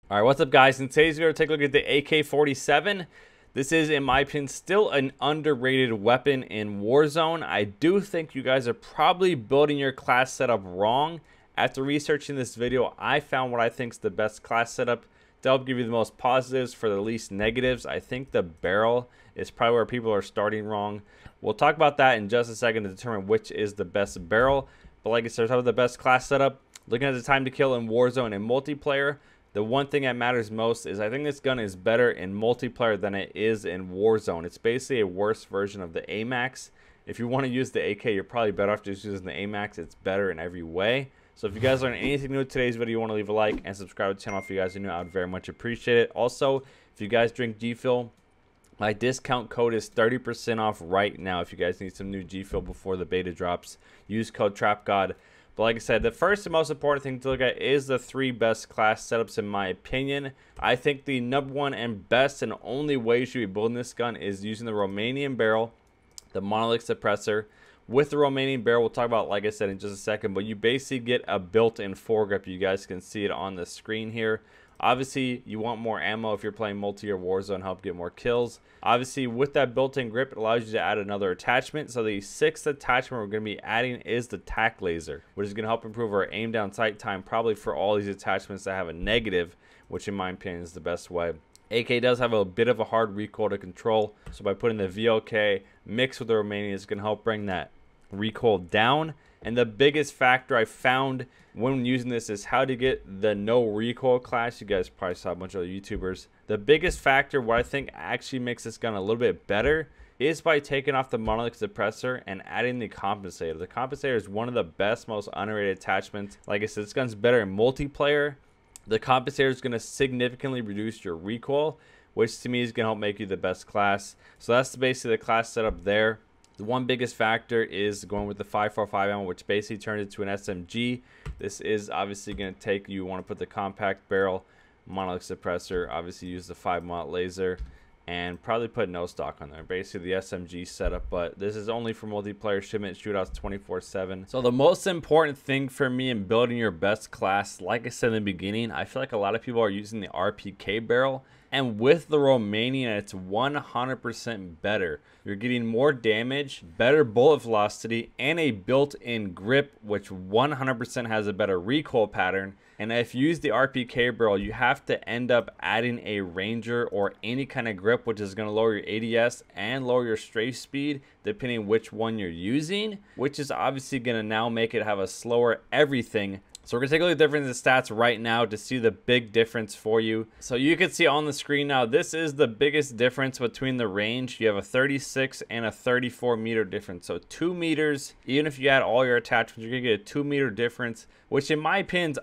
All right, what's up, guys? In today's video, take a look at the AK-47. This is, in my opinion, still an underrated weapon in Warzone. I do think you guys are probably building your class setup wrong. After researching this video, I found what I think is the best class setup to help give you the most positives for the least negatives. I think the barrel is probably where people are starting wrong. We'll talk about that in just a second to determine which is the best barrel. But like I said, talking about the best class setup, looking at the time to kill in Warzone and multiplayer, the one thing that matters most is I think this gun is better in multiplayer than it is in Warzone. It's basically a worse version of the AMAX. If you want to use the AK, you're probably better off just using the AMAX. It's better in every way. So if you guys learned anything new in today's video, you want to leave a like and subscribe to the channel if you guys are new. I would very much appreciate it. Also, if you guys drink GFUEL, my discount code is 30% off right now. If you guys need some new GFUEL before the beta drops, use code Trapgod. But like I said, the first and most important thing to look at is the three best class setups in my opinion. I think the number one and best and only way you should be building this gun is using the Romanian barrel, the monolith suppressor. With the Romanian barrel, we'll talk about, like I said, in just a second, but you basically get a built-in foregrip. You guys can see it on the screen here. Obviously, you want more ammo if you're playing multi or Warzone, help get more kills. Obviously, with that built-in grip, it allows you to add another attachment. So the sixth attachment we're going to be adding is the tac laser, which is going to help improve our aim down sight time, probably for all these attachments that have a negative, which in my opinion is the best way. AK does have a bit of a hard recoil to control, so by putting the VLK mixed with the Romanian, it's going to help bring that recoil down. And the biggest factor I found when using this is how to get the no recoil class. You guys probably saw a bunch of other YouTubers. The biggest factor, what I think actually makes this gun a little bit better, is by taking off the monolith suppressor and adding the compensator. The compensator is one of the best, most underrated attachments. Like I said, this gun's better in multiplayer. The compensator is going to significantly reduce your recoil, which to me is going to help make you the best class. So that's basically the class setup there. The one biggest factor is going with the 5.45 ammo, which basically turned into an SMG. This is obviously going to take, you want to put the compact barrel, monolith suppressor, obviously use the 5-mot laser, and probably put no stock on there. Basically the SMG setup, but this is only for multiplayer shipment shootouts 24/7. So the most important thing for me in building your best class, like I said in the beginning, I feel like a lot of people are using the RPK barrel. And with the Romanian, it's 100% better. You're getting more damage, better bullet velocity, and a built-in grip, which 100% has a better recoil pattern. And if you use the RPK barrel, you have to end up adding a Ranger or any kind of grip, which is going to lower your ADS and lower your strafe speed, depending which one you're using, which is obviously going to now make it have a slower everything. So we're going to take a look at the difference in stats right now to see the big difference for you. So you can see on the screen now, this is the biggest difference between the range. You have a 36 and a 34 meter difference. So 2 meters, even if you add all your attachments, you're going to get a 2 meter difference, which in my opinion,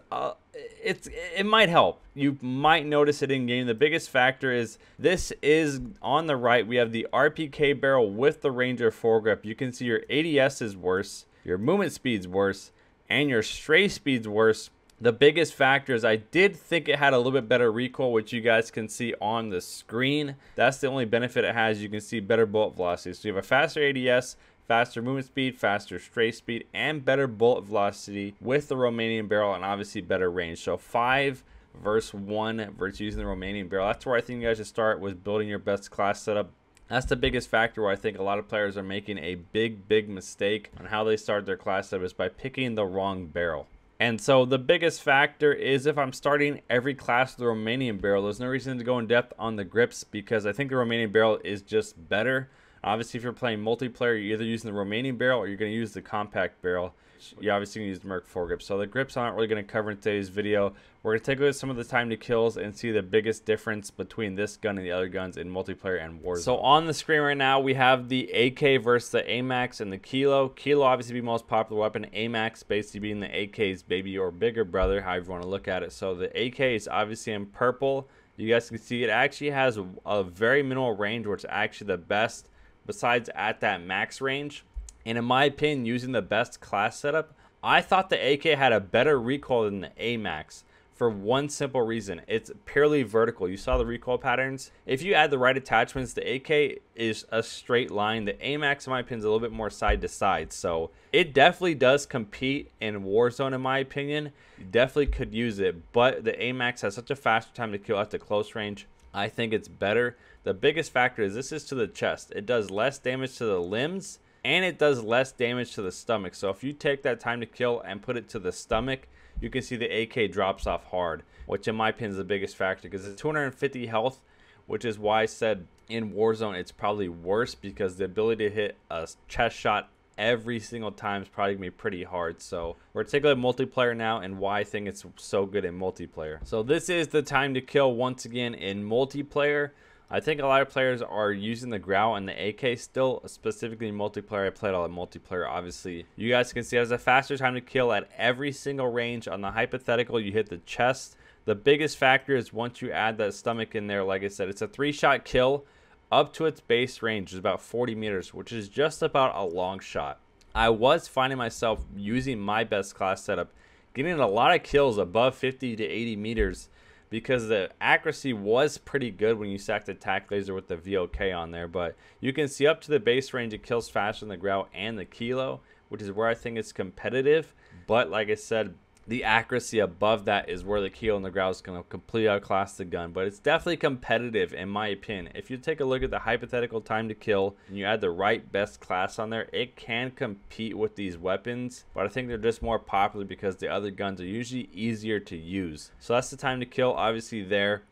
it might help. You might notice it in game. The biggest factor is this is on the right. We have the RPK barrel with the Ranger foregrip. You can see your ADS is worse, your movement speed's worse, and your strafe speed's worse. The biggest factor is I did think it had a little bit better recoil, which you guys can see on the screen. That's the only benefit it has. You can see better bullet velocity. So you have a faster ADS, faster movement speed, faster strafe speed, and better bullet velocity with the Romanian barrel, and obviously better range. So 5 versus 1 versus using the Romanian barrel. That's where I think you guys should start, with building your best class setup. That's the biggest factor where I think a lot of players are making a big mistake on how they start their class setup, is by picking the wrong barrel. And so the biggest factor is if I'm starting every class with the Romanian barrel, there's no reason to go in depth on the grips, because I think the Romanian barrel is just better. Obviously, if you're playing multiplayer, you're either using the Romanian barrel or you're going to use the compact barrel. You're obviously going to use the Merc foregrip. So the grips I'm not really going to cover in today's video. We're going to take a look at some of the time to kills and see the biggest difference between this gun and the other guns in multiplayer and Warzone. So on the screen right now, we have the AK versus the AMAX and the Kilo. Kilo obviously the most popular weapon. AMAX basically being the AK's baby or bigger brother, however you want to look at it. So the AK is obviously in purple. You guys can see it actually has a very minimal range, where it's actually the best besides at that max range. And in my opinion, using the best class setup, I thought the AK had a better recoil than the AMAX. for one simple reason. It's purely vertical. You saw the recoil patterns. If you add the right attachments, the AK is a straight line. The AMAX, in my opinion, is a little bit more side to side. So it definitely does compete in Warzone, in my opinion. You definitely could use it, but the AMAX has such a faster time to kill at the close range. I think it's better. The biggest factor is this is to the chest. It does less damage to the limbs, and it does less damage to the stomach. So if you take that time to kill and put it to the stomach, you can see the AK drops off hard, which in my opinion is the biggest factor because it's 250 health, which is why I said in Warzone it's probably worse because the ability to hit a chest shot every single time is probably gonna be pretty hard. So we're taking a multiplayer now and why I think it's so good in multiplayer. So this is the time to kill once again in multiplayer. I think a lot of players are using the GFUEL and the AK still, specifically in multiplayer. I played all the multiplayer, obviously. You guys can see it has a faster time to kill at every single range. On the hypothetical, you hit the chest. The biggest factor is once you add that stomach in there, like I said, it's a 3-shot kill up to its base range, which is about 40 meters, which is just about a long shot. I was finding myself using my best class setup, getting a lot of kills above 50 to 80 meters, because the accuracy was pretty good when you stacked the tac laser with the VOK on there. But you can see up to the base range, it kills faster than the GFUEL and the kilo, which is where I think it's competitive. But like I said, the accuracy above that is where the kilo and the GFUEL is going to completely outclass the gun. But it's definitely competitive in my opinion. If you take a look at the hypothetical time to kill and you add the right best class on there, it can compete with these weapons. But I think they're just more popular because the other guns are usually easier to use. So that's the time to kill, obviously there.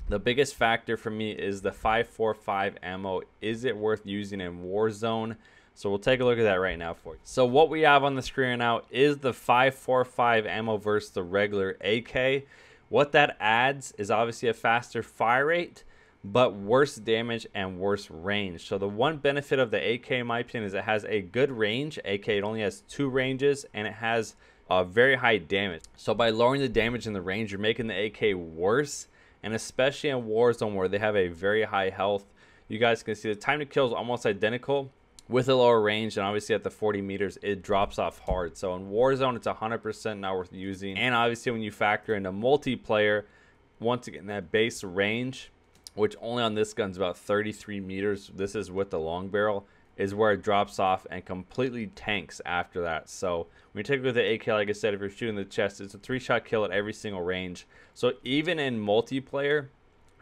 The biggest factor for me is the 5.45 ammo. Is it worth using in Warzone? So we'll take a look at that right now for you. So what we have on the screen right now is the 5.45 ammo versus the regular AK. What that adds is obviously a faster fire rate, but worse damage and worse range. So the one benefit of the AK, in my opinion, is it has a good range. AK, it only has 2 ranges, and it has a very high damage. So by lowering the damage and the range, you're making the AK worse, and especially in Warzone where they have a very high health, you guys can see the time to kill is almost identical. With a lower range, and obviously at the 40 meters, it drops off hard. So in Warzone, it's 100% not worth using. And obviously when you factor in a multiplayer, once again, that base range, which only on this gun's about 33 meters, this is with the long barrel, is where it drops off and completely tanks after that. So when you take a look at the AK, like I said, if you're shooting the chest, it's a 3-shot kill at every single range. So even in multiplayer,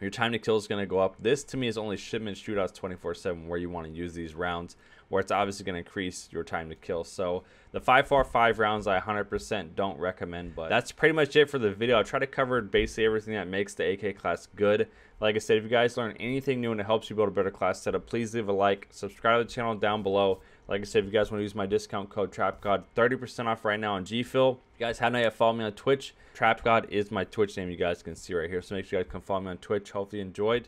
your time to kill is going to go up. This to me is only shipment shootouts 24/7 where you want to use these rounds, where it's obviously going to increase your time to kill. So the 5.45 rounds I 100% don't recommend, but that's pretty much it for the video. I'll try to cover basically everything that makes the AK class good. Like I said, if you guys learn anything new and it helps you build a better class setup, please leave a like, subscribe to the channel down below. Like I said, if you guys want to use my discount code Trapgod, 30% off right now on GFUEL. If you guys haven't yet followed me on Twitch, Trapgod is my Twitch name, you guys can see right here. So make sure you guys come follow me on Twitch. Hopefully you enjoyed.